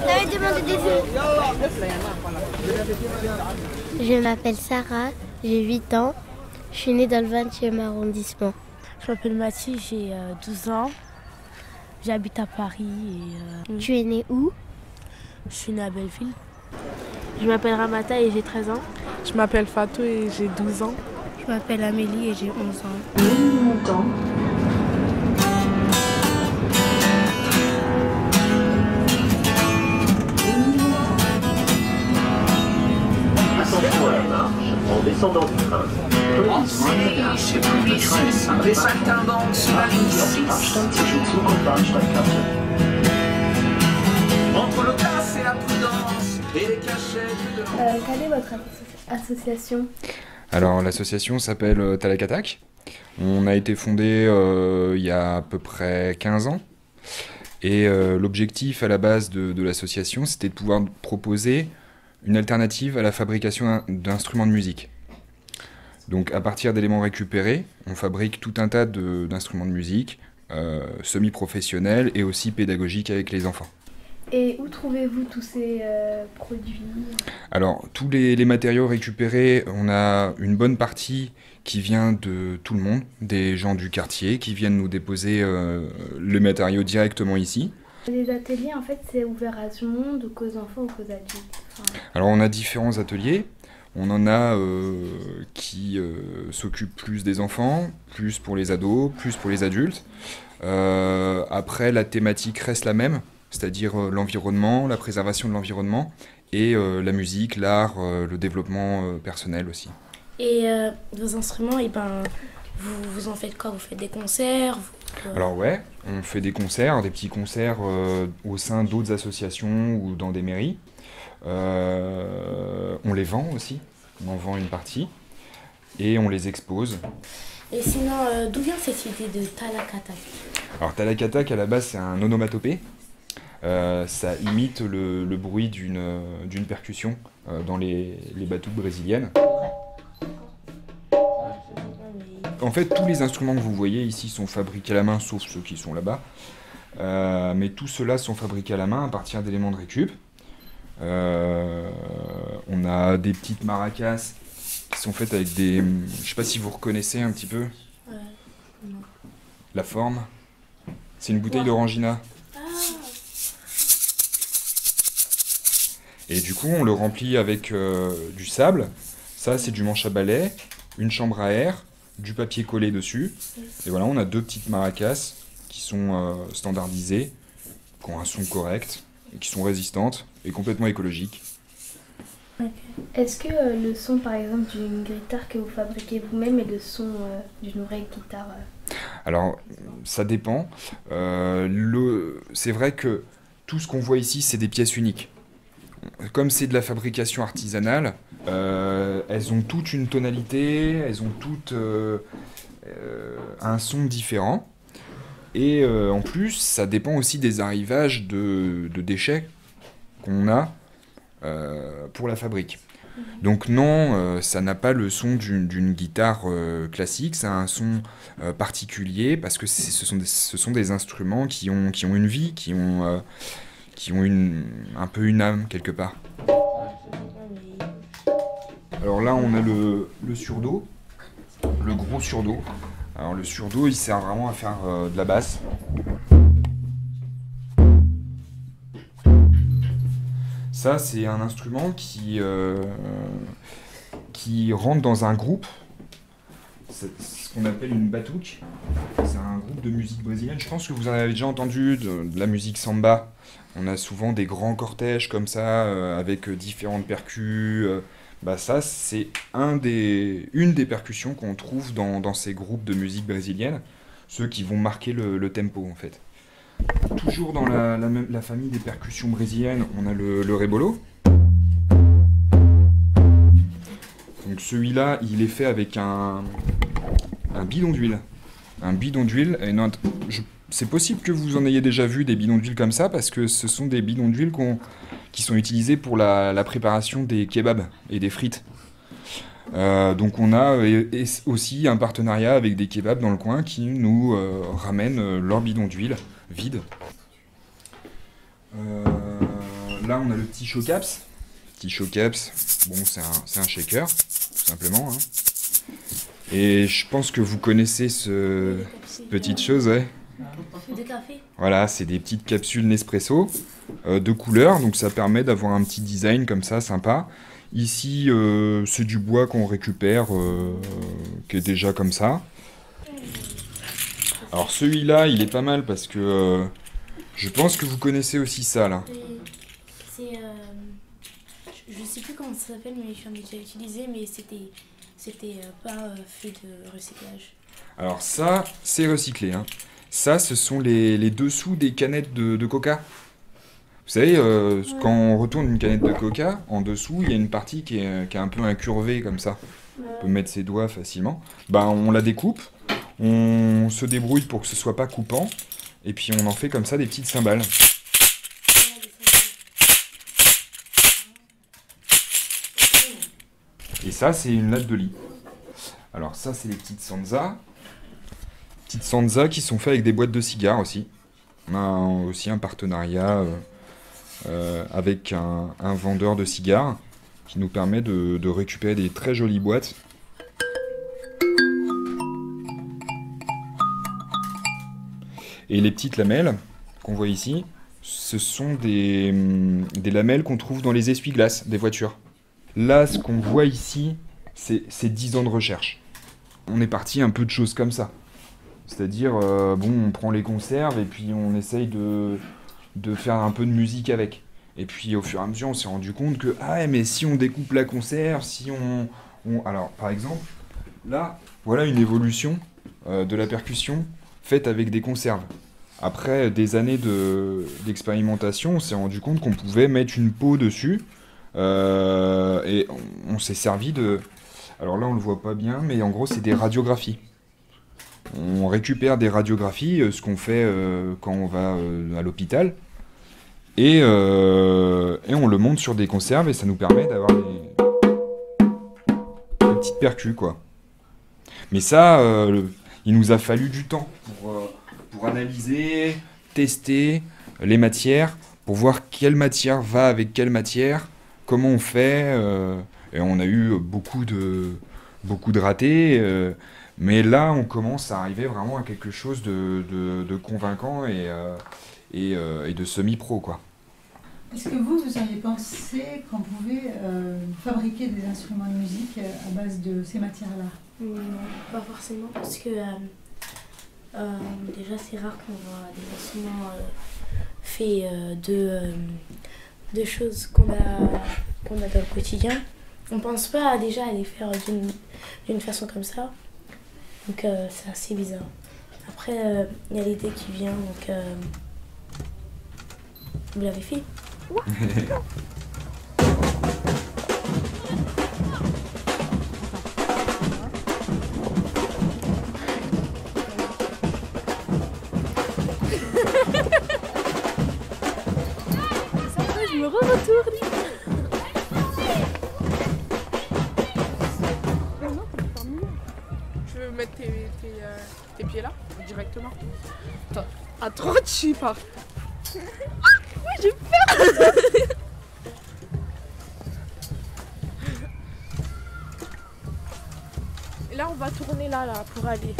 T'avais demandé des filles. Je m'appelle Sarah, j'ai 8 ans. Je suis née dans le 20e arrondissement. Je m'appelle Mathilde, j'ai 12 ans. J'habite à Paris. Tu es née où? Je suis née à Belleville. Je m'appelle Ramata et j'ai 13 ans. Je m'appelle Fatou et j'ai 12 ans. Je m'appelle Amélie et j'ai 11 ans. Attention à la marche en descendant du train. Entre l'audace et la prudence et les cachets de... Quelle est votre association? Alors l'association s'appelle Talakatak. On a été fondé il y a à peu près 15 ans. Et l'objectif à la base de l'association, c'était de pouvoir proposer une alternative à la fabrication d'instruments de musique. Donc à partir d'éléments récupérés, on fabrique tout un tas d'instruments de musique, semi-professionnels et aussi pédagogiques avec les enfants. Et où trouvez-vous tous ces produits? Alors tous les matériaux récupérés, on a une bonne partie qui vient de tout le monde, des gens du quartier qui viennent nous déposer le matériau directement ici. Les ateliers, en fait, c'est ouvert à tout le monde, ou qu'aux enfants ou qu'aux adultes? Alors on a différents ateliers. On en a qui s'occupent plus des enfants, plus pour les ados, plus pour les adultes. Après, la thématique reste la même, c'est-à-dire l'environnement, la préservation de l'environnement, et la musique, l'art, le développement personnel aussi. Et vos instruments, vous en faites quoi? Vous faites des concerts? Alors ouais, on fait des concerts, des petits concerts au sein d'autres associations ou dans des mairies. On les vend aussi, on en vend une partie, et on les expose. Et sinon, d'où vient cette idée de Talakatak? Alors Talakatak, à la base, c'est un onomatopée. Ça imite le bruit d'une percussion dans les batuques brésiliennes. En fait, tous les instruments que vous voyez ici sont fabriqués à la main, sauf ceux qui sont là-bas. Mais tous ceux-là sont fabriqués à la main à partir d'éléments de récup. On a des petites maracas qui sont faites avec des... Je sais pas si vous reconnaissez un petit peu la forme. C'est une bouteille d'orangina. Et du coup, on le remplit avec du sable. Ça, c'est du manche à balai, une chambre à air, du papier collé dessus. Et voilà, on a deux petites maracas qui sont standardisées, qui ont un son correct, et qui sont résistantes et complètement écologiques. Okay. Est-ce que le son, par exemple, d'une guitare que vous fabriquez vous-même est le son d'une vraie guitare? Alors, ça dépend. C'est vrai que tout ce qu'on voit ici, c'est des pièces uniques. Comme c'est de la fabrication artisanale, elles ont toutes une tonalité, elles ont toutes un son différent. Et en plus, ça dépend aussi des arrivages de déchets qu'on a pour la fabrique. Donc non, ça n'a pas le son d'une guitare classique, ça a un son particulier parce que ce sont des instruments qui ont une vie, qui ont un peu une âme quelque part. Alors là, on a le surdo, le gros surdo. Alors le surdo, il sert vraiment à faire de la basse. Ça, c'est un instrument qui rentre dans un groupe. C'est ce qu'on appelle une batuque. C'est un groupe de musique brésilienne. Je pense que vous en avez déjà entendu, de la musique samba. On a souvent des grands cortèges comme ça, avec différentes percus. Ça, c'est une des percussions qu'on trouve dans ces groupes de musique brésilienne, ceux qui vont marquer le tempo en fait. Toujours dans la famille des percussions brésiliennes, on a le rebolo. Donc celui-là, il est fait avec un bidon d'huile. Un bidon d'huile, et c'est possible que vous en ayez déjà vu des bidons d'huile comme ça, parce que ce sont des bidons d'huile qui sont utilisés pour la préparation des kebabs et des frites. Donc on a aussi un partenariat avec des kebabs dans le coin qui nous ramènent leur bidon d'huile vide. là, on a le petit Chocaps. Petit Chocaps, bon, c'est un shaker, tout simplement. Hein. Et je pense que vous connaissez cette petite chose, ouais. Des cafés. Voilà, c'est des petites capsules Nespresso de couleur, donc ça permet d'avoir un petit design comme ça, sympa. Ici, c'est du bois qu'on récupère, qui est déjà comme ça. Alors celui-là, il est pas mal parce que je pense que vous connaissez aussi ça, là. C'est... je sais plus comment ça s'appelle, mais j'en ai déjà utilisé, mais c'était pas fait de recyclage. Alors ça, c'est recyclé, hein. Ça, ce sont les dessous des canettes de Coca. Vous savez, quand on retourne une canette de Coca, en dessous, il y a une partie qui est un peu incurvée comme ça. On peut mettre ses doigts facilement. Ben, on la découpe, on se débrouille pour que ce soit pas coupant, et puis on en fait comme ça des petites cymbales. Et ça, c'est une latte de lit. Alors ça, c'est les petites Sansa. Petites Sansa qui sont faites avec des boîtes de cigares aussi. On a aussi un partenariat avec un vendeur de cigares qui nous permet de récupérer des très jolies boîtes. Et les petites lamelles qu'on voit ici, ce sont des lamelles qu'on trouve dans les essuie-glaces des voitures. Là, ce qu'on voit ici, c'est 10 ans de recherche. On est parti un peu de choses comme ça. C'est-à-dire, on prend les conserves et puis on essaye de faire un peu de musique avec. Et puis au fur et à mesure, on s'est rendu compte que, mais si on découpe la conserve, si on... Alors, par exemple, là, voilà une évolution de la percussion faite avec des conserves. Après des années d'expérimentation, on s'est rendu compte qu'on pouvait mettre une peau dessus. Et on s'est servi de... Alors là, on le voit pas bien, mais en gros, c'est des radiographies. On récupère des radiographies, ce qu'on fait quand on va à l'hôpital, et on le monte sur des conserves, et ça nous permet d'avoir des petites percus, quoi. Mais ça, il nous a fallu du temps pour analyser, tester les matières, pour voir quelle matière va avec quelle matière, comment on fait, et on a eu beaucoup de ratés, mais là on commence à arriver vraiment à quelque chose de convaincant et de semi-pro, quoi. Est-ce que vous auriez pensé qu'on pouvait fabriquer des instruments de musique à base de ces matières-là? Non, pas forcément, parce que déjà c'est rare qu'on voit des instruments faits de choses qu'on a dans le quotidien. On pense pas déjà à les faire d'une façon comme ça, donc c'est assez bizarre. Après, il y a l'idée qui vient, donc vous l'avez fait. Je me retourne. Tu veux mettre tes pieds là, directement? Attends, à droite, je sais pas. Ouais, j'ai peur. Et là, on va tourner là pour aller.